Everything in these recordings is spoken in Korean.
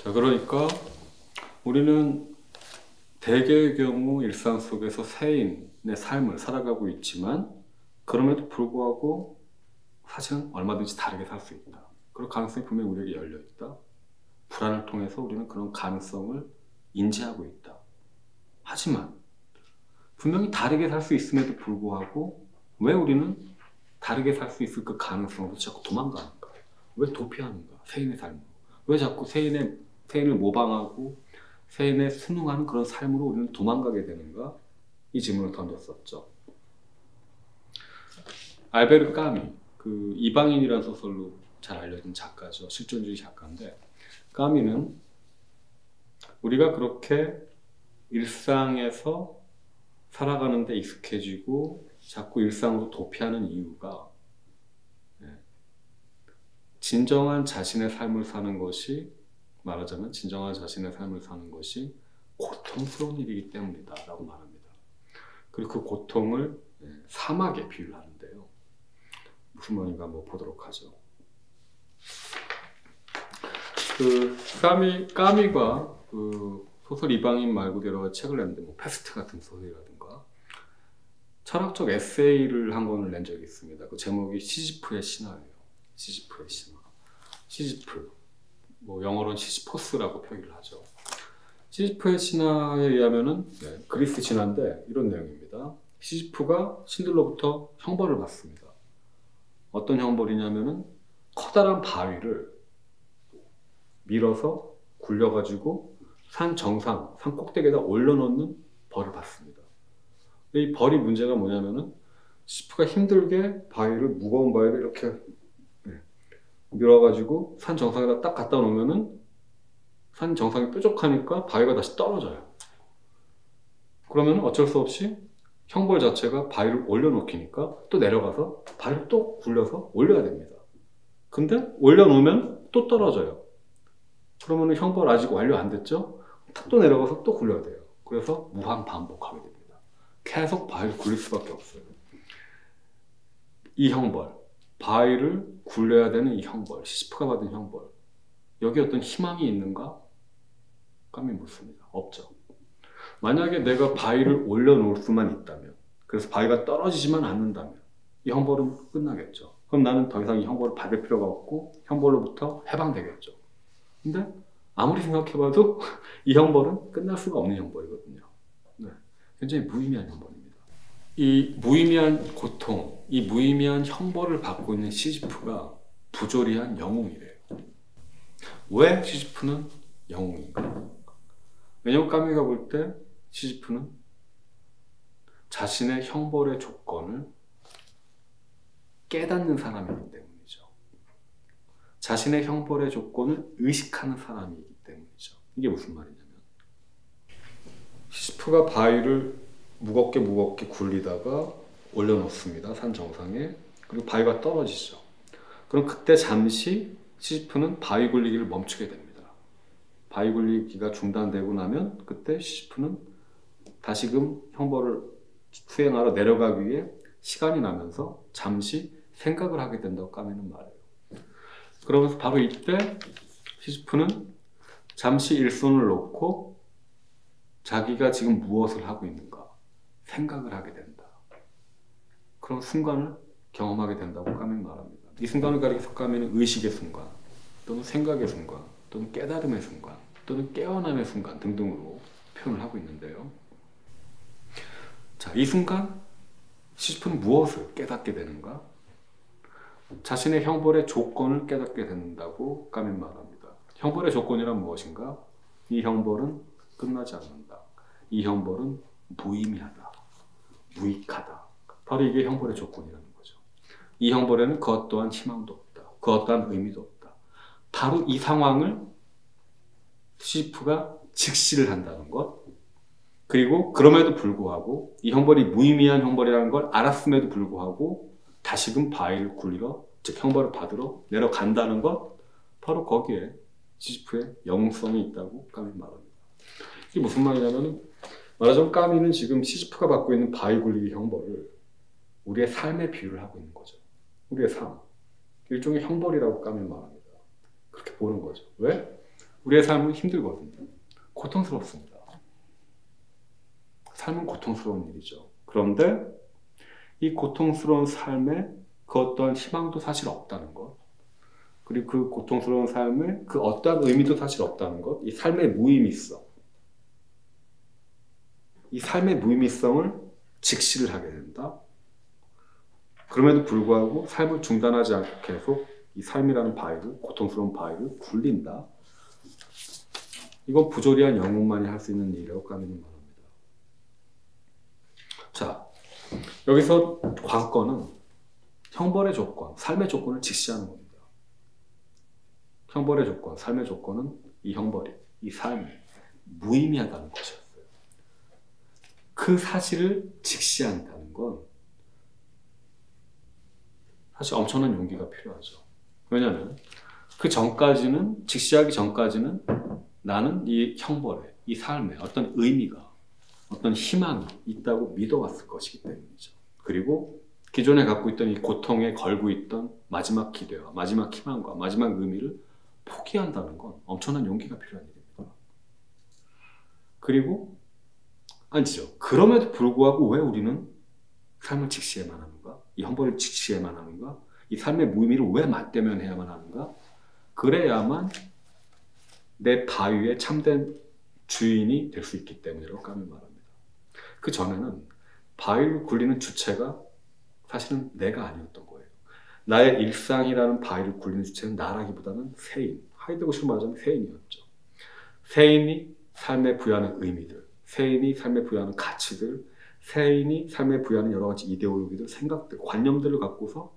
자, 그러니까 우리는 대개의 경우 일상 속에서 세인의 삶을 살아가고 있지만 그럼에도 불구하고 사실은 얼마든지 다르게 살 수 있다. 그런 가능성이 분명히 우리에게 열려 있다. 불안을 통해서 우리는 그런 가능성을 인지하고 있다. 하지만 분명히 다르게 살 수 있음에도 불구하고 왜 우리는 다르게 살 수 있을 그 가능성으로 자꾸 도망가는가? 왜 도피하는가? 세인의 삶으로. 왜 자꾸 세인을 모방하고 세인에 순응하는 그런 삶으로 우리는 도망가게 되는가? 이 질문을 던졌었죠. 알베르 까미, 그 이방인이라는 소설로 잘 알려진 작가죠. 실존주의 작가인데, 까미는 우리가 그렇게 일상에서 살아가는 데 익숙해지고 자꾸 일상으로 도피하는 이유가 진정한 자신의 삶을 사는 것이, 말하자면 진정한 자신의 삶을 사는 것이 고통스러운 일이기 때문이다 라고 말합니다. 그리고 그 고통을 사막에 비유를 하는데요. 무슨 말인가 한번 보도록 하죠. 그 까미가 그 소설 이방인 말고 여러 가지 책을 냈는데, 뭐 패스트 같은 소설이라든가 철학적 에세이를 한 권을 낸 적이 있습니다. 그 제목이 시지프의 신화예요. 시지프의 신화. 시지프, 뭐 영어로는 시지포스라고 표기를 하죠. 시지프의 신화에 의하면은 그리스 신화인데 이런 내용입니다. 시지프가 신들로부터 형벌을 받습니다. 어떤 형벌이냐면은 커다란 바위를 밀어서 굴려가지고 산 정상, 산 꼭대기에다 올려놓는 벌을 받습니다. 이 벌이 문제가 뭐냐면은 시지프가 힘들게 무거운 바위를 이렇게 밀어가지고 산 정상에다 딱 갖다 놓으면은 산 정상이 뾰족하니까 바위가 다시 떨어져요. 그러면 어쩔 수 없이 형벌 자체가 바위를 올려놓기니까 또 내려가서 바위를 또 굴려서 올려야 됩니다. 근데 올려놓으면 또 떨어져요. 그러면 형벌 아직 완료 안 됐죠? 또 내려가서 또 굴려야 돼요. 그래서 무한 반복하게 됩니다. 계속 바위를 굴릴 수밖에 없어요. 이 형벌, 바위를 굴려야 되는 이 형벌, 시지프가 받은 형벌, 여기 어떤 희망이 있는가? 까미 묻습니다. 없죠. 만약에 내가 바위를 올려놓을 수만 있다면, 그래서 바위가 떨어지지만 않는다면 이 형벌은 끝나겠죠. 그럼 나는 더 이상 이 형벌을 받을 필요가 없고 형벌로부터 해방되겠죠. 근데 아무리 생각해봐도 이 형벌은 끝날 수가 없는 형벌이거든요. 네. 굉장히 무의미한 형벌입니다. 이 무의미한 고통, 이 무의미한 형벌을 받고 있는 시지프가 부조리한 영웅이래요. 왜 시지프는 영웅인가? 왜냐면 까미가 볼 때 시지프는 자신의 형벌의 조건을 깨닫는 사람이기 때문이죠. 자신의 형벌의 조건을 의식하는 사람이기 때문이죠. 이게 무슨 말이냐면, 시지프가 바위를 무겁게 굴리다가 올려놓습니다. 산 정상에. 그리고 바위가 떨어지죠. 그럼 그때 잠시 시지프는 바위 굴리기를 멈추게 됩니다. 바위 굴리기가 중단되고 나면 그때 시지프는 다시금 형벌을 수행하러 내려가기 위해 시간이 나면서 잠시 생각을 하게 된다고 까미는 말해요. 그러면서 바로 이때 시지프는 잠시 일손을 놓고 자기가 지금 무엇을 하고 있는가 생각을 하게 된다. 그런 순간을 경험하게 된다고 까미는 말합니다. 이 순간을 가리켜서 까미는 의식의 순간, 또는 생각의 순간, 또는 깨달음의 순간, 또는 깨어남의 순간 등등으로 표현을 하고 있는데요. 자, 이 순간 시지프는 무엇을 깨닫게 되는가? 자신의 형벌의 조건을 깨닫게 된다고 까미는 말합니다. 형벌의 조건이란 무엇인가? 이 형벌은 끝나지 않는다. 이 형벌은 무의미하다. 무익하다. 바로 이게 형벌의 조건이라는 거죠. 이 형벌에는 그 어떠한 희망도 없다. 그 어떠한 의미도 없다. 바로 이 상황을 시지프가 직시를 한다는 것, 그리고 그럼에도 불구하고 이 형벌이 무의미한 형벌이라는 걸 알았음에도 불구하고 다시금 바위를 굴리러, 즉 형벌을 받으러 내려간다는 것, 바로 거기에 시지프의 영웅성이 있다고 까미는 말합니다. 이게 무슨 말이냐면, 말하자면 까미는 지금 시지프가 받고 있는 바위 굴리기 형벌을 우리의 삶에 비유를 하고 있는 거죠. 우리의 삶. 일종의 형벌이라고 까미는 말합니다. 그렇게 보는 거죠. 왜? 우리의 삶은 힘들거든요. 고통스럽습니다. 삶은 고통스러운 일이죠. 그런데 이 고통스러운 삶에 그 어떠한 희망도 사실 없다는 것, 그리고 그 고통스러운 삶에 그 어떠한 의미도 사실 없다는 것, 이 삶의 무의미성, 이 삶의 무의미성을 직시를 하게 된다. 그럼에도 불구하고 삶을 중단하지 않고 계속 이 삶이라는 바위를, 고통스러운 바위를 굴린다. 이건 부조리한 영웅만이 할 수 있는 일이라고 까미는 말합니다. 자, 여기서 관건은 형벌의 조건, 삶의 조건을 직시하는 겁니다. 형벌의 조건, 삶의 조건은 이 형벌이, 이 삶이 무의미하다는 것이었어요. 그 사실을 직시한다는 건 사실 엄청난 용기가 필요하죠. 왜냐하면 그 전까지는, 직시하기 전까지는 나는 이 형벌에, 이 삶에 어떤 의미가, 어떤 희망이 있다고 믿어왔을 것이기 때문이죠. 그리고 기존에 갖고 있던 이 고통에 걸고 있던 마지막 기대와 마지막 희망과 마지막 의미를 포기한다는 건 엄청난 용기가 필요한 일입니다. 그리고 아니죠. 그럼에도 불구하고 왜 우리는 삶을 직시해야만 하는가? 이 형벌을 직시해야만 하는가? 이 삶의 무의미를 왜 맞대면해야만 하는가? 그래야만 내 바위의 참된 주인이 될 수 있기 때문이라고 까미 말합니다. 그 전에는 바위를 굴리는 주체가 사실은 내가 아니었던 거예요. 나의 일상이라는 바위를 굴리는 주체는 나라기보다는 세인, 하이데거식으로 말하자면 세인이었죠. 세인이 삶에 부여하는 의미들, 세인이 삶에 부여하는 가치들, 세인이 삶에 부여하는 여러 가지 이데올로기들, 생각들, 관념들을 갖고서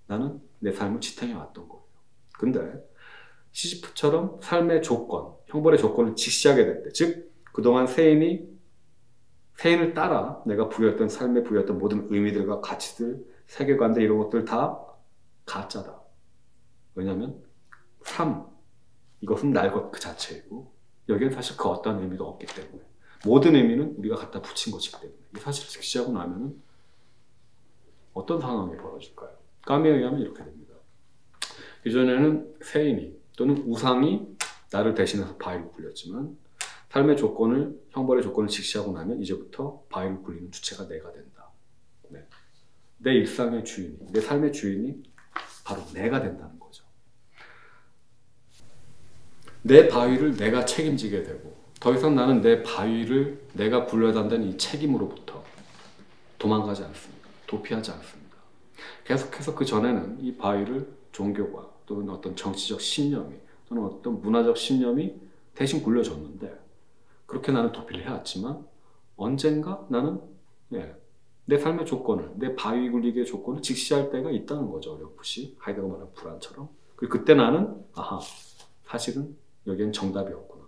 나는 내 삶을 지탱해 왔던 거예요. 근데 시지프처럼 삶의 조건, 형벌의 조건을 직시하게 될 때, 즉 그동안 세인을 따라 내가 부여했던, 삶에 부여했던 모든 의미들과 가치들, 세계관들, 이런 것들 다 가짜다. 왜냐하면 삶, 이것은 날 것 그 자체이고 여기엔 사실 그 어떠한 의미도 없기 때문에, 모든 의미는 우리가 갖다 붙인 것이기 때문에 이 사실을 직시하고 나면은 어떤 상황이 벌어질까요? 까미에 의하면 이렇게 됩니다. 이전에는 세인이 또는 우상이 나를 대신해서 바위를 굴렸지만, 삶의 조건을, 형벌의 조건을 직시하고 나면 이제부터 바위를 굴리는 주체가 내가 된다. 네. 내 일상의 주인이, 내 삶의 주인이 바로 내가 된다는 거죠. 내 바위를 내가 책임지게 되고, 더 이상 나는 내 바위를 내가 굴려야 한다는 이 책임으로부터 도망가지 않습니다. 도피하지 않습니다. 계속해서 그 전에는 이 바위를 종교가 또는 어떤 정치적 신념이 또는 어떤 문화적 신념이 대신 굴려줬는데, 그렇게 나는 도피를 해왔지만 언젠가 나는 내 삶의 조건을, 내 바위 굴리기의 조건을 직시할 때가 있다는 거죠. 어렴풋이 하이데거 말한 불안처럼. 그리고 그때 나는 아하, 사실은 여기엔 정답이 없구나.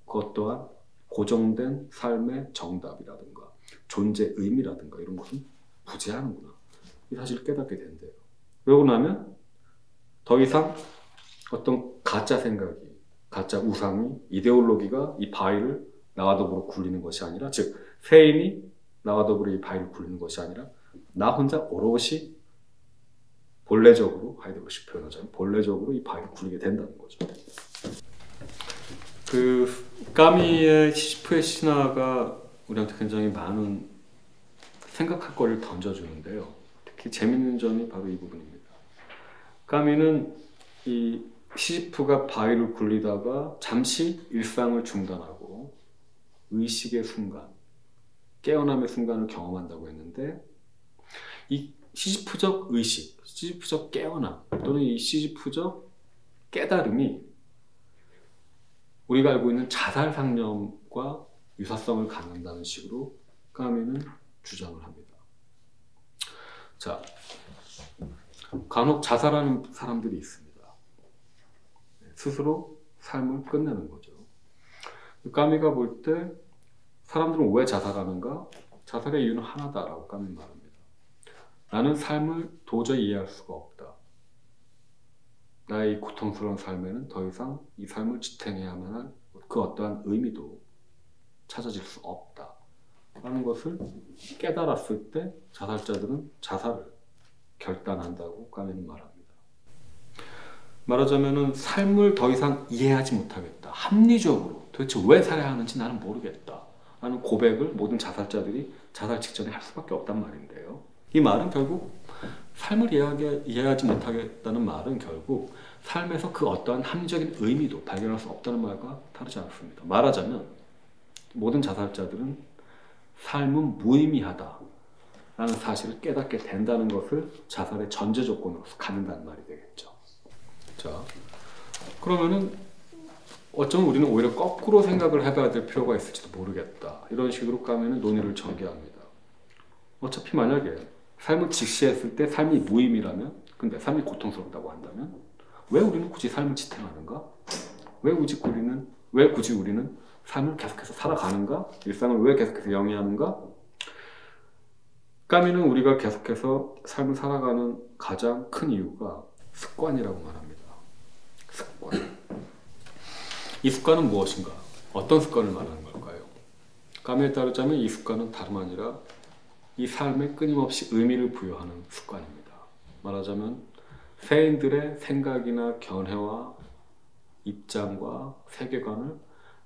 그것 또한 고정된 삶의 정답이라든가 존재 의미라든가 이런 것은 부재하는구나. 이 사실을 깨닫게 된대요. 그러고 나면 더 이상 어떤 가짜 생각이, 가짜 우상이, 이데올로기가 이 바위를 나와 더불어 굴리는 것이 아니라, 즉 세인이 나와 더불어 이 바위를 굴리는 것이 아니라 나 혼자 오롯이 본래적으로, 하이데거식 표현하자면 본래적으로 이 바위를 굴리게 된다는 거죠. 그 까미의 시지프의 신화가 우리한테 굉장히 많은 생각할 거리를 던져주는데요. 특히 재밌는 점이 바로 이 부분입니다. 까미는 이 시지프가 바위를 굴리다가 잠시 일상을 중단하고 의식의 순간, 깨어남의 순간을 경험한다고 했는데, 이 시지프적 의식, 시지프적 깨어남 또는 이 시지프적 깨달음이 우리가 알고 있는 자살 상념과 유사성을 갖는다는 식으로 까미는 주장을 합니다. 자, 간혹 자살하는 사람들이 있습니다. 스스로 삶을 끝내는 거죠. 까미가 볼 때 사람들은 왜 자살하는가? 자살의 이유는 하나다라고 까미는 말합니다. 나는 삶을 도저히 이해할 수가 없다. 나의 고통스러운 삶에는 더 이상 이 삶을 지탱해야만 할 그 어떠한 의미도 찾아질 수 없다 라는 것을 깨달았을 때 자살자들은 자살을 결단한다고 까미는 말합니다. 말하자면 삶을 더 이상 이해하지 못하겠다, 합리적으로 도대체 왜 살아야 하는지 나는 모르겠다 라는 고백을 모든 자살자들이 자살 직전에 할 수밖에 없단 말인데요. 이 말은 결국 삶을 이해하지 못하겠다는 말은 결국 삶에서 그 어떠한 합리적인 의미도 발견할 수 없다는 말과 다르지 않습니다. 말하자면 모든 자살자들은 삶은 무의미하다 라는 사실을 깨닫게 된다는 것을 자살의 전제 조건으로서 갖는다는 말이 되겠죠. 자, 그러면은 어쩌면 우리는 오히려 거꾸로 생각을 해봐야 될 필요가 있을지도 모르겠다. 이런 식으로 까면은 논의를 전개합니다. 어차피 만약에 삶을 직시했을 때 삶이 무의미라면, 근데 삶이 고통스럽다고 한다면 왜 우리는 굳이 삶을 지탱하는가? 왜 굳이 우리는 삶을 계속해서 살아가는가? 일상을 왜 계속해서 영위하는가? 까미는 우리가 계속해서 삶을 살아가는 가장 큰 이유가 습관이라고 말합니다. 습관. 이 습관은 무엇인가? 어떤 습관을 말하는 걸까요? 까미에 따르자면 이 습관은 다름 아니라 이 삶에 끊임없이 의미를 부여하는 습관입니다. 말하자면 세인들의 생각이나 견해와 입장과 세계관을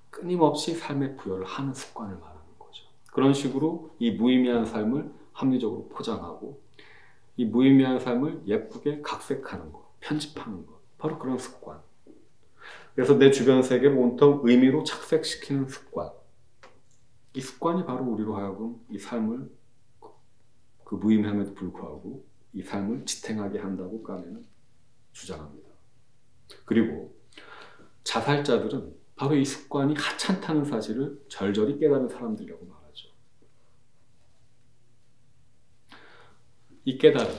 끊임없이 삶에 부여를 하는 습관을 말하는 거죠. 그런 식으로 이 무의미한 삶을 합리적으로 포장하고 이 무의미한 삶을 예쁘게 각색하는 것, 편집하는 것, 바로 그런 습관. 그래서 내 주변 세계를 온통 의미로 착색시키는 습관. 이 습관이 바로 우리로 하여금 이 삶을 그 무의미함에도 불구하고 이 삶을 지탱하게 한다고 까미는 주장합니다. 그리고 자살자들은 바로 이 습관이 하찮다는 사실을 절절히 깨달은 사람들이라고 말하죠. 이 깨달음,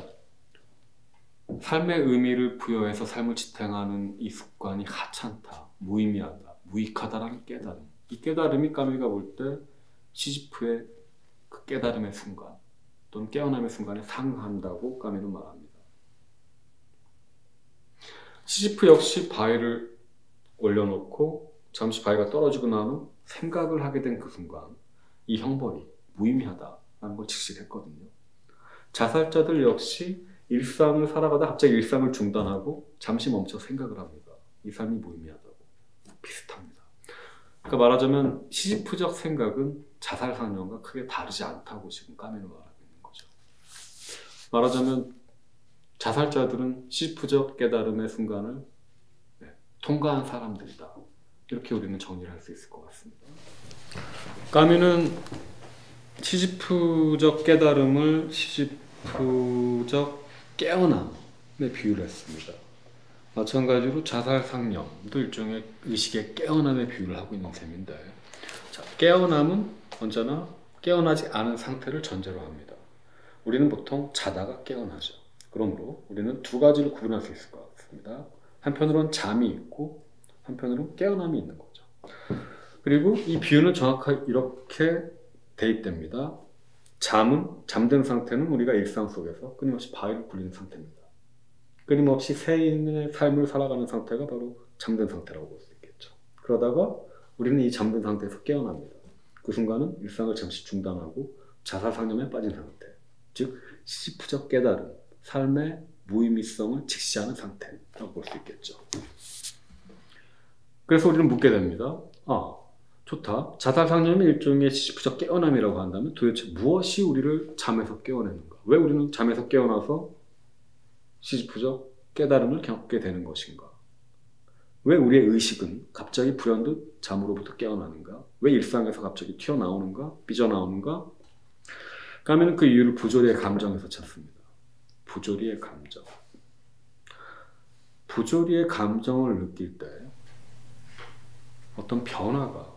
삶의 의미를 부여해서 삶을 지탱하는 이 습관이 하찮다, 무의미하다, 무익하다라는 깨달음. 이 깨달음이 까미가 볼 때 시지프의 그 깨달음의 순간 또는 깨어남의 순간에 상응한다고 까미는 말합니다. 시지프 역시 바위를 올려놓고 잠시 바위가 떨어지고 난 후 생각을 하게 된 그 순간 이 형벌이 무의미하다라는 걸 직시했거든요. 자살자들 역시 일상을 살아가다 갑자기 일상을 중단하고 잠시 멈춰 생각을 합니다. 이 삶이 무의미하다고. 비슷합니다. 그러니까 말하자면 시지프적 생각은 자살 상념과 크게 다르지 않다고 지금 까미는 말하고 있는 거죠. 말하자면 자살자들은 시지프적 깨달음의 순간을 통과한 사람들이다. 이렇게 우리는 정리를 할 수 있을 것 같습니다. 까미는 시지프적 깨달음을 시지프적 깨어남에 비유를 했습니다. 마찬가지로 자살 상념도 일종의 의식의 깨어남에 비유를 하고 있는 셈인데, 자, 깨어남은 언제나 깨어나지 않은 상태를 전제로 합니다. 우리는 보통 자다가 깨어나죠. 그러므로 우리는 두 가지를 구분할 수 있을 것 같습니다. 한편으로는 잠이 있고 한편으로는 깨어남이 있는 거죠. 그리고 이 비유는 정확하게 이렇게 대입됩니다. 잠든 상태는 우리가 일상 속에서 끊임없이 바위를 굴리는 상태입니다. 끊임없이 세인의 삶을 살아가는 상태가 바로 잠든 상태라고 볼 수 있겠죠. 그러다가 우리는 이 잠든 상태에서 깨어납니다. 그 순간은 일상을 잠시 중단하고 자살 상념에 빠진 상태, 즉 시지프적 깨달음, 삶의 무의미성을 직시하는 상태라고 볼 수 있겠죠. 그래서 우리는 묻게 됩니다. 좋다. 자살 상념이 일종의 시지프적 깨어남이라고 한다면 도대체 무엇이 우리를 잠에서 깨어내는가? 왜 우리는 잠에서 깨어나서 시지프적 깨달음을 겪게 되는 것인가? 왜 우리의 의식은 갑자기 불현듯 잠으로부터 깨어나는가? 왜 일상에서 갑자기 튀어나오는가? 삐져나오는가? 까미는 그 이유를 부조리의 감정에서 찾습니다. 부조리의 감정. 부조리의 감정을 느낄 때 어떤 변화가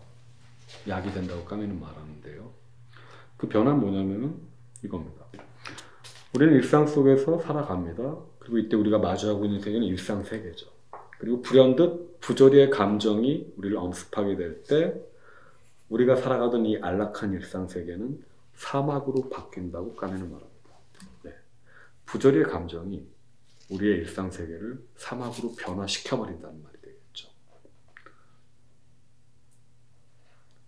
야기된다고 까미는 말하는데요. 그 변화는 뭐냐면은 이겁니다. 우리는 일상 속에서 살아갑니다. 그리고 이때 우리가 마주하고 있는 세계는 일상 세계죠. 그리고 불현듯 부조리의 감정이 우리를 엄습하게 될 때 우리가 살아가던 이 안락한 일상 세계는 사막으로 바뀐다고 까미는 말합니다. 네. 부조리의 감정이 우리의 일상 세계를 사막으로 변화시켜버린다는 말이 되겠죠.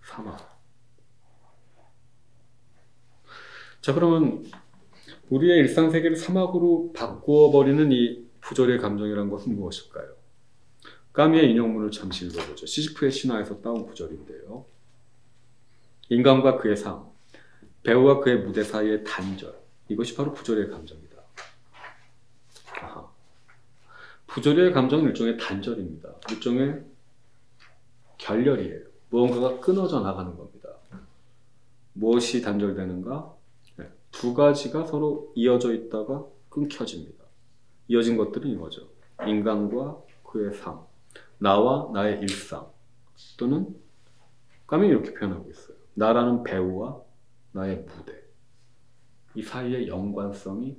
사막. 자, 그러면 우리의 일상 세계를 사막으로 바꾸어버리는 이 부조리의 감정이라는 것은 무엇일까요? 까미의 인용문을 잠시 읽어보죠. 시지프의 신화에서 따온 구절인데요. 인간과 그의 삶, 배우와 그의 무대 사이의 단절, 이것이 바로 부조리의 감정이다. 아하. 부조리의 감정은 일종의 단절입니다. 일종의 결렬이에요. 무언가가 끊어져 나가는 겁니다. 무엇이 단절되는가? 네. 두 가지가 서로 이어져 있다가 끊겨집니다. 이어진 것들은 이거죠. 인간과 그의 삶, 나와 나의 일상, 또는 까미는 이렇게 표현하고 있어요. 나라는 배우와 나의 무대, 이 사이의 연관성이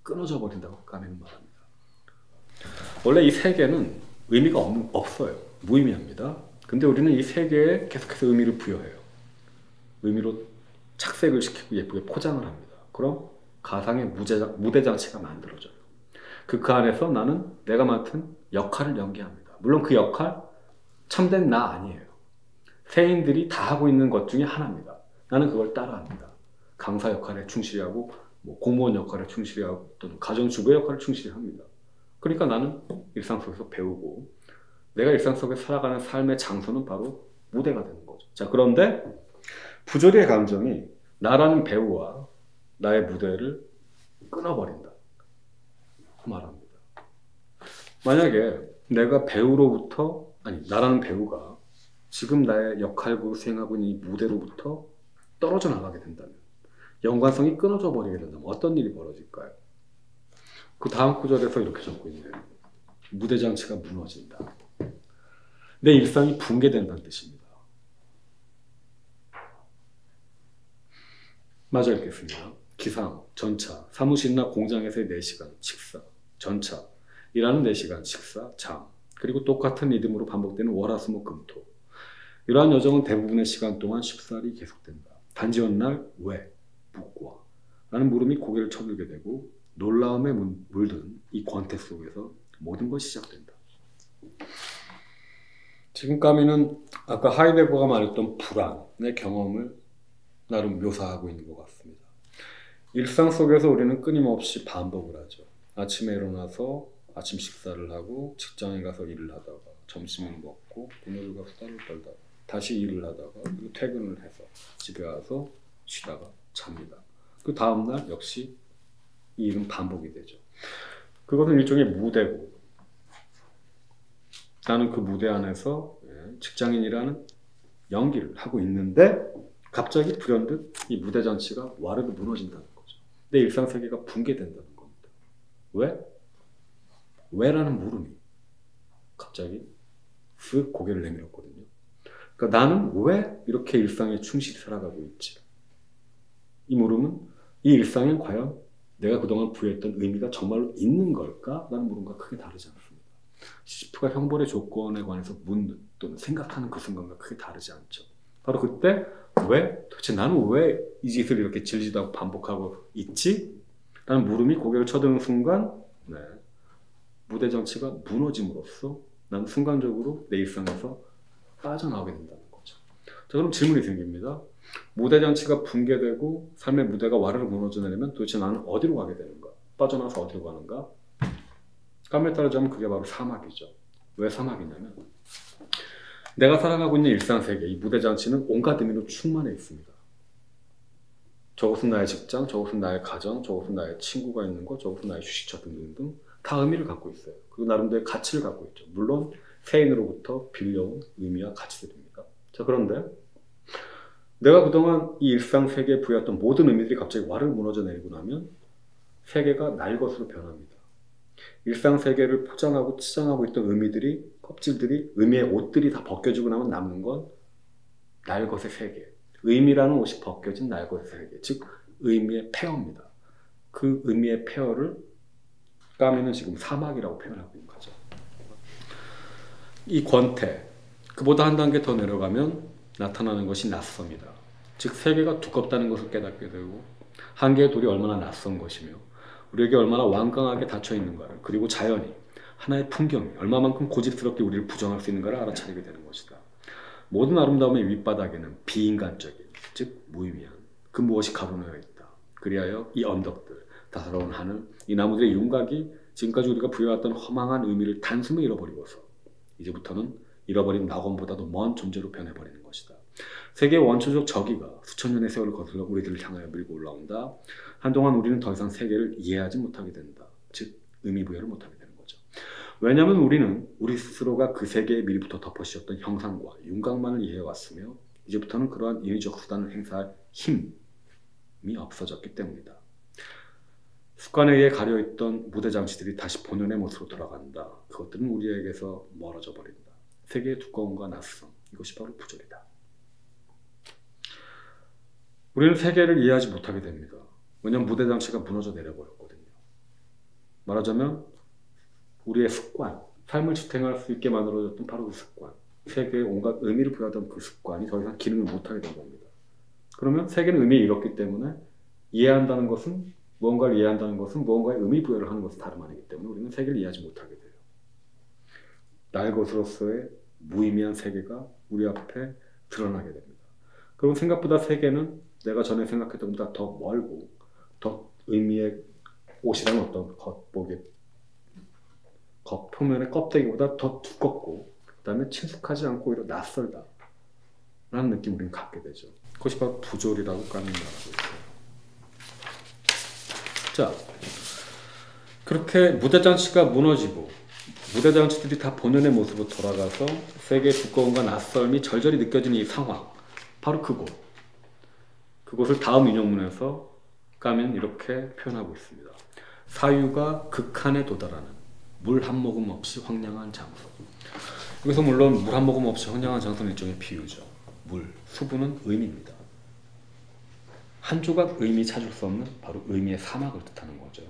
끊어져 버린다고 까미는 말합니다. 원래 이 세 개는 의미가 없어요. 무의미합니다. 근데 우리는 이 세 개에 계속해서 의미를 부여해요. 의미로 착색을 시키고 예쁘게 포장을 합니다. 그럼 가상의 무대 장치가 만들어져요. 그 안에서 나는 내가 맡은 역할을 연기합니다. 물론 그 역할 참된 나 아니에요. 세인들이 다 하고 있는 것 중에 하나입니다. 나는 그걸 따라합니다. 강사 역할에 충실히 하고 공무원 역할에 충실히 하고 또는 가정주부의 역할을 충실히 합니다. 그러니까 나는 일상 속에서 배우고 내가 일상 속에 살아가는 삶의 장소는 바로 무대가 되는 거죠. 자, 그런데 부조리의 감정이 나라는 배우와 나의 무대를 끊어버린다 그 말합니다. 만약에 내가 배우로부터, 아니 나라는 배우가 지금 나의 역할을 수행하고 있는 이 무대로부터 떨어져 나가게 된다면, 연관성이 끊어져 버리게 된다면 어떤 일이 벌어질까요? 그 다음 구절에서 이렇게 적고 있네요. 무대 장치가 무너진다. 내 일상이 붕괴된다는 뜻입니다. 마저 읽겠습니다. 기상, 전차, 사무실이나 공장에서의 4시간, 식사, 전차, 일하는 4시간, 식사, 잠, 그리고 똑같은 리듬으로 반복되는 월화수목금토. 이러한 여정은 대부분의 시간 동안 쉽사리 계속된다. 단지 어느 날 왜? 묵과 라는 물음이 고개를 쳐들게 되고 놀라움에 물든 이 권태 속에서 모든 것이 시작된다. 지금 까미는 아까 하이데거가 말했던 불안의 경험을 나름 묘사하고 있는 것 같습니다. 일상 속에서 우리는 끊임없이 반복을 하죠. 아침에 일어나서 아침 식사를 하고 직장에 가서 일을 하다가 점심을 먹고 부모들과 수다를 떨다가 다시 일을 하다가 그리고 퇴근을 해서 집에 와서 쉬다가 잡니다. 그 다음날 역시 이 일은 반복이 되죠. 그것은 일종의 무대고 나는 그 무대 안에서 직장인이라는 연기를 하고 있는데 갑자기 불현듯 이 무대 장치가 와르르 무너진다는 거죠. 내 일상세계가 붕괴된다는 겁니다. 왜? 왜라는 물음이 갑자기 쓱 고개를 내밀었거든요. 그러니까 나는 왜 이렇게 일상에 충실히 살아가고 있지? 이 물음은 이 일상엔 과연 내가 그동안 부여했던 의미가 정말로 있는 걸까? 라는 물음과 크게 다르지 않습니다. 시지프가 형벌의 조건에 관해서 묻는 또는 생각하는 그 순간과 크게 다르지 않죠. 바로 그때 왜? 도대체 나는 왜 이 짓을 이렇게 질지도 않고 반복하고 있지? 라는 물음이 고개를 쳐드는 순간 무대 장치가 무너짐으로써 나는 순간적으로 내 일상에서 빠져나오게 된다는 거죠. 자, 그럼 질문이 생깁니다. 무대 장치가 붕괴되고 삶의 무대가 와르르 무너져 내리면 도대체 나는 어디로 가게 되는가? 빠져나와서 어디로 가는가? 까미에 따르자면 그게 바로 사막이죠. 왜 사막이냐면 내가 살아가고 있는 일상세계, 이 무대 장치는 온갖 의미로 충만해 있습니다. 저것은 나의 직장, 저것은 나의 가정, 저것은 나의 친구가 있는 것, 저것은 나의 휴식처 등등등 다 의미를 갖고 있어요. 그리고 나름대로의 가치를 갖고 있죠. 물론 세인으로부터 빌려온 의미와 가치들입니다. 자, 그런데 내가 그동안 이 일상세계에 부여했던 모든 의미들이 갑자기 와르르 무너져 내리고 나면 세계가 날 것으로 변합니다. 일상세계를 포장하고 치장하고 있던 의미들이, 껍질들이, 의미의 옷들이 다 벗겨지고 나면 남는 건 날 것의 세계. 의미라는 옷이 벗겨진 날 것의 세계. 즉 의미의 폐허입니다. 그 의미의 폐허를 까미는 지금 사막이라고 표현하고 있는 거죠. 이 권태, 그보다 한 단계 더 내려가면 나타나는 것이 낯섦이다. 즉 세계가 두껍다는 것을 깨닫게 되고 한계의 돌이 얼마나 낯선 것이며 우리에게 얼마나 완강하게 닫혀 있는가를, 그리고 자연이, 하나의 풍경이 얼마만큼 고집스럽게 우리를 부정할 수 있는가를 알아차리게 되는 것이다. 모든 아름다움의 윗바닥에는 비인간적인, 즉 무의미한 그 무엇이 가로놓여 있다. 그리하여 이 언덕들, 다사로운 하늘, 이 나무들의 윤곽이 지금까지 우리가 부여했던 허망한 의미를 단숨에 잃어버리고서 이제부터는 잃어버린 낙원보다도 먼 존재로 변해버리는 것이다. 세계의 원초적 저기가 수천 년의 세월을 거슬러 우리들을 향하여 밀고 올라온다. 한동안 우리는 더 이상 세계를 이해하지 못하게 된다. 즉 의미부여를 못하게 되는 거죠. 왜냐하면 우리는 우리 스스로가 그 세계에 미리부터 덮어씌웠던 형상과 윤곽만을 이해해왔으며 이제부터는 그러한 인위적 수단을 행사할 힘이 없어졌기 때문이다. 습관에 의해 가려있던 무대 장치들이 다시 본연의 모습으로 돌아간다. 그것들은 우리에게서 멀어져 버린다. 세계의 두꺼움과 낯선, 이것이 바로 부조리다. 우리는 세계를 이해하지 못하게 됩니다. 왜냐하면 무대 장치가 무너져 내려버렸거든요. 말하자면 우리의 습관, 삶을 지탱할 수 있게 만들어졌던 바로 그 습관, 세계에 온갖 의미를 부여하던 그 습관이 더 이상 기능을 못하게 된 겁니다. 그러면 세계는 의미를 잃었기 때문에 이해한다는 것은 무언가를 이해한다는 것은 무언가의 의미 부여를 하는 것은 다름 아니기 때문에 우리는 세계를 이해하지 못하게 돼요. 나의 것으로서의 무의미한 세계가 우리 앞에 드러나게 됩니다. 그럼 생각보다 세계는 내가 전에 생각했던 것보다 더 멀고 더 의미의 옷이라는 어떤 겉표면의 껍데기보다 더 두껍고 그 다음에 친숙하지 않고 오히려 낯설다 라는 느낌을 우리는 갖게 되죠. 그것이 바로 부조리라고 까는 말하고 있어요. 자, 그렇게 무대장치가 무너지고 무대장치들이 다 본연의 모습으로 돌아가서 세계의 두꺼움과 낯설음이 절절히 느껴지는 이 상황, 바로 그곳을 다음 인용문에서 까면 이렇게 표현하고 있습니다. 사유가 극한에 도달하는 물 한 모금 없이 황량한 장소. 여기서 물론 물 한 모금 없이 황량한 장소는 일종의 비유죠. 물, 수분은 의미입니다. 한 조각 의미 찾을 수 없는 바로 의미의 사막을 뜻하는 거죠.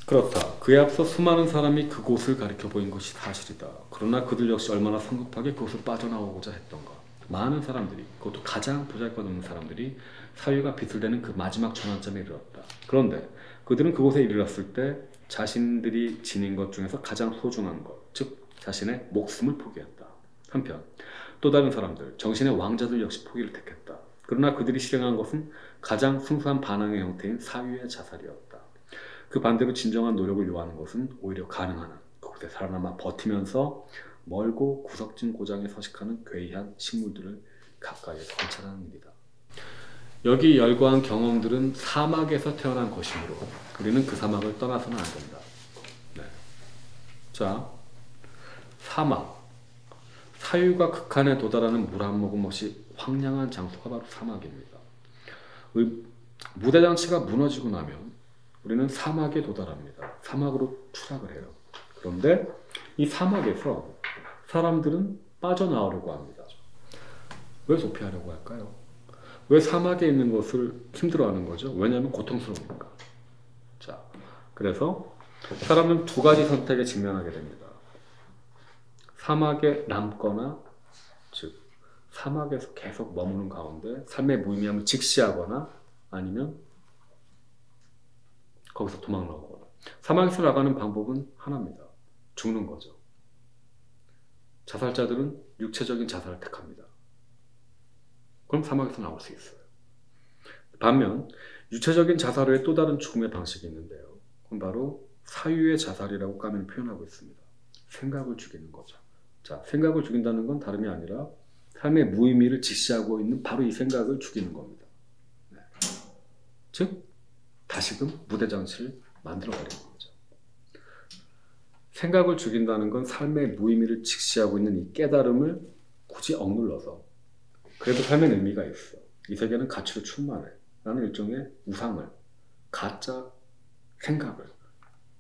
그렇다. 그에 앞서 수많은 사람이 그곳을 가리켜 보인 것이 사실이다. 그러나 그들 역시 얼마나 성급하게 그곳을 빠져나오고자 했던가. 많은 사람들이, 그것도 가장 보잘것없는 사람들이 사유가 비틀대는 그 마지막 전환점에 이르렀다. 그런데 그들은 그곳에 이르렀을 때 자신들이 지닌 것 중에서 가장 소중한 것, 즉 자신의 목숨을 포기했다. 한편 또 다른 사람들, 정신의 왕자들 역시 포기를 택했다. 그러나 그들이 실행한 것은 가장 순수한 반항의 형태인 사유의 자살이었다. 그 반대로 진정한 노력을 요하는 것은 오히려 가능한 한 그곳에 살아남아 버티면서 멀고 구석진 고장에 서식하는 괴이한 식물들을 가까이에서 관찰하는 일이다. 여기 열거한 경험들은 사막에서 태어난 것이므로 우리는 그 사막을 떠나서는 안 된다. 네. 자, 사막. 사유가 극한에 도달하는 물 한 모금 없이 황량한 장소가 바로 사막입니다. 무대장치가 무너지고 나면 우리는 사막에 도달합니다. 사막으로 추락을 해요. 그런데 이 사막에서 사람들은 빠져나오려고 합니다. 왜 도피하려고 할까요? 왜 사막에 있는 것을 힘들어하는 거죠? 왜냐하면 고통스러우니까. 자, 그래서 사람은 두 가지 선택에 직면하게 됩니다. 사막에 남거나, 즉 사막에서 계속 머무는 가운데 삶의 무의미함을 직시하거나 아니면 거기서 도망 나오거나. 사막에서 나가는 방법은 하나입니다. 죽는 거죠. 자살자들은 육체적인 자살을 택합니다. 그럼 사막에서 나올 수 있어요. 반면 유체적인 자살 외에 또 다른 죽음의 방식이 있는데요. 그건 바로 사유의 자살이라고 까면 표현하고 있습니다. 생각을 죽이는 거죠. 자, 생각을 죽인다는 건 다름이 아니라 삶의 무의미를 직시하고 있는 바로 이 생각을 죽이는 겁니다. 네. 즉 다시금 무대장치를 만들어버리는 거죠. 생각을 죽인다는 건 삶의 무의미를 직시하고 있는 이 깨달음을 굳이 억눌러서 그래도 삶의 의미가 있어. 이 세계는 가치로 충만해. 라는 일종의 우상을, 가짜 생각을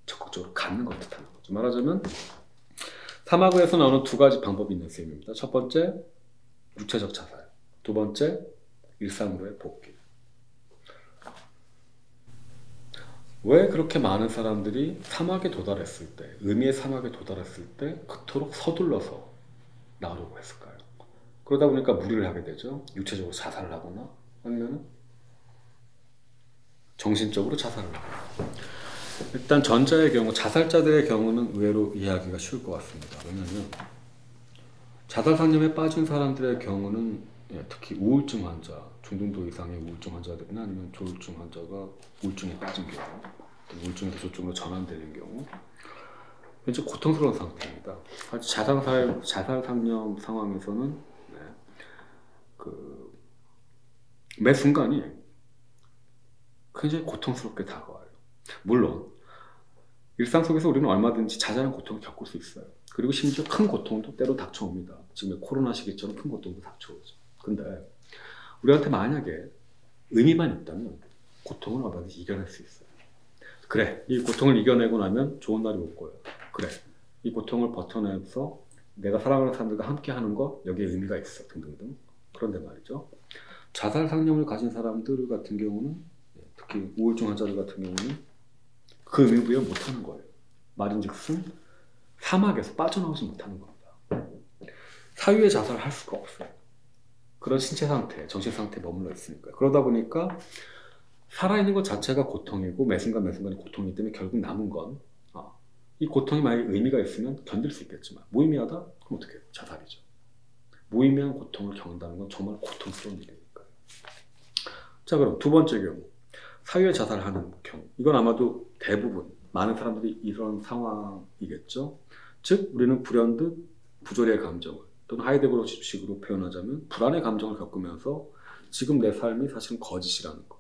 적극적으로 갖는 것 뜻하는 거죠. 말하자면 사막에서 나오는 두 가지 방법이 있는 셈입니다. 첫 번째, 육체적 자살. 두 번째, 일상으로의 복귀. 왜 그렇게 많은 사람들이 사막에 도달했을 때, 의미의 사막에 도달했을 때 그토록 서둘러서 나오려고 했을까요? 그러다 보니까 무리를 하게 되죠. 육체적으로 자살을 하거나 아니면 정신적으로 자살을 하거나. 일단 전자의 경우, 자살자들의 경우는 의외로 이해하기가 쉬울 것 같습니다. 왜냐하면 자살 상념에 빠진 사람들의 경우는 특히 우울증 환자, 중등도 이상의 우울증 환자들이나 아니면 조울증 환자가 우울증에 빠진 경우, 우울증에서 조증으로 전환되는 경우, 굉장히 고통스러운 상태입니다. 자살 상념 상황에서는 네, 매 순간이 굉장히 고통스럽게 다가와요. 물론 일상 속에서 우리는 얼마든지 자잘한 고통을 겪을 수 있어요. 그리고 심지어 큰 고통도 때로 닥쳐옵니다. 지금 코로나 시기처럼 큰 고통도 닥쳐오죠. 근데 우리한테 만약에 의미만 있다면 고통을 얼마든지 이겨낼 수 있어요. 그래, 이 고통을 이겨내고 나면 좋은 날이 올 거예요. 그래, 이 고통을 버텨내서 내가 사랑하는 사람들과 함께 하는 거 여기에 의미가 있어 등등등. 그런데 말이죠, 자살 상념을 가진 사람들 같은 경우는, 특히 우울증 환자들 같은 경우는 그 의미 부여 못하는 거예요. 말인즉슨 사막에서 빠져나오지 못하는 겁니다. 사유의 자살을 할 수가 없어요. 그런 신체 상태, 정신 상태에 머물러 있으니까. 그러다 보니까 살아있는 것 자체가 고통이고 매 순간 매 순간이 고통이기 때문에 결국 남은 건 이 고통이 만약에 의미가 있으면 견딜 수 있겠지만 무의미하다? 그럼 어떻게 해요? 자살이죠. 무의미한 고통을 겪는다는 건 정말 고통스러운 일이니까요. 자, 그럼 두 번째 경우, 사유의 자살을 하는 경우. 이건 아마도 대부분 많은 사람들이 이런 상황이겠죠. 즉 우리는 불현듯 부조리의 감정을, 또는 하이데거식으로 표현하자면 불안의 감정을 겪으면서 지금 내 삶이 사실은 거짓이라는 것,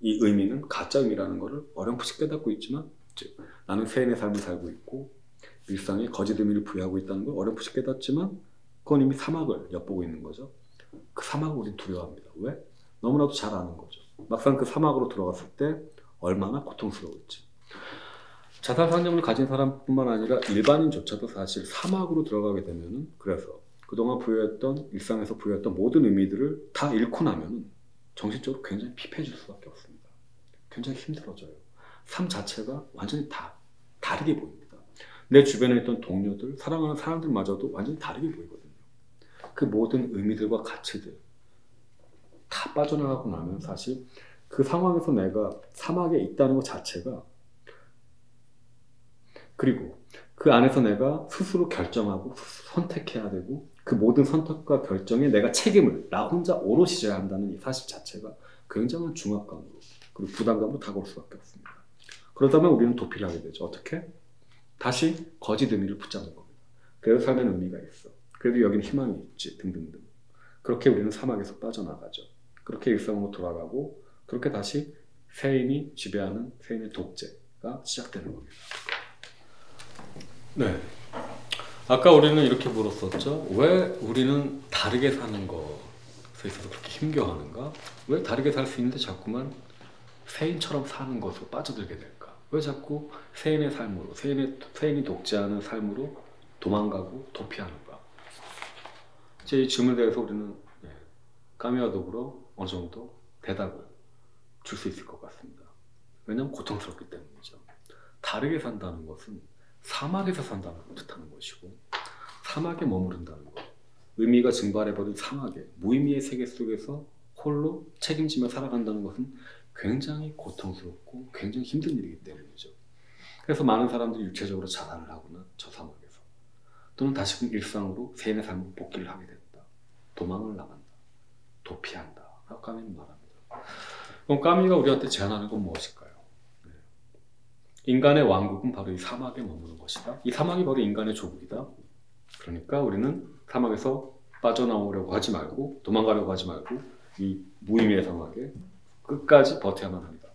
이 의미는 가짜 의미라는 것을 어렴풋이 깨닫고 있지만, 즉 나는 세인의 삶을 살고 있고 일상에 거짓 의미를 부여하고 있다는 걸 어렴풋이 깨닫지만 그건 이미 사막을 엿보고 있는 거죠. 그 사막을 우리는 두려워합니다. 왜? 너무나도 잘 아는 거죠. 막상 그 사막으로 들어갔을 때 얼마나 고통스러울지. 자살 상념을 가진 사람뿐만 아니라 일반인조차도 사실 사막으로 들어가게 되면은, 그래서 그동안 부여했던, 일상에서 부여했던 모든 의미들을 다 잃고 나면은 정신적으로 굉장히 피폐해질 수밖에 없습니다. 굉장히 힘들어져요. 삶 자체가 완전히 다르게 보입니다. 내 주변에 있던 동료들, 사랑하는 사람들마저도 완전히 다르게 보이거든요. 그 모든 의미들과 가치들 다 빠져나가고 나면 사실 그 상황에서 내가 사막에 있다는 것 자체가, 그리고 그 안에서 내가 스스로 결정하고 선택해야 되고 그 모든 선택과 결정에 내가 책임을 나 혼자 오롯이 져야 한다는 이 사실 자체가 굉장한 중압감으로, 그리고 부담감으로 다가올 수밖에 없습니다. 그러다면 우리는 도피를 하게 되죠. 어떻게? 다시 거짓 의미를 붙잡는 겁니다. 그래도 삶에는 의미가 있어, 그래도 여기는 희망이 있지 등등등. 그렇게 우리는 사막에서 빠져나가죠. 그렇게 일상으로 돌아가고, 그렇게 다시 세인이 지배하는 세인의 독재가 시작되는 겁니다. 네, 아까 우리는 이렇게 물었었죠. 왜 우리는 다르게 사는 것에 있어서 그렇게 힘겨워하는가? 왜 다르게 살 수 있는데 자꾸만 세인처럼 사는 것으로 빠져들게 될까? 왜 자꾸 세인의 삶으로, 세인이 독재하는 삶으로 도망가고 도피하는가? 이제 이 질문에 대해서 우리는 까미와 더불어 어느 정도 대답을 줄 수 있을 것 같습니다. 왜냐하면 고통스럽기 때문이죠. 다르게 산다는 것은 사막에서 산다는 걸 뜻하는 것이고, 사막에 머무른다는 것, 의미가 증발해버린 사막의 무의미의 세계 속에서 홀로 책임지며 살아간다는 것은 굉장히 고통스럽고 굉장히 힘든 일이기 때문이죠. 그래서 많은 사람들이 육체적으로 자살을 하거나 저 사막에서, 또는 다시금 일상으로 세인의 삶으로 복귀를 하게 된다, 도망을 나간다, 도피한다 라고 까미는 말합니다. 그럼 까미가 우리한테 제안하는 건 무엇일까요? 인간의 왕국은 바로 이 사막에 머무는 것이다. 이 사막이 바로 인간의 조국이다. 그러니까 우리는 사막에서 빠져나오려고 하지 말고, 도망가려고 하지 말고, 이 무의미의 사막에 끝까지 버텨야만 합니다.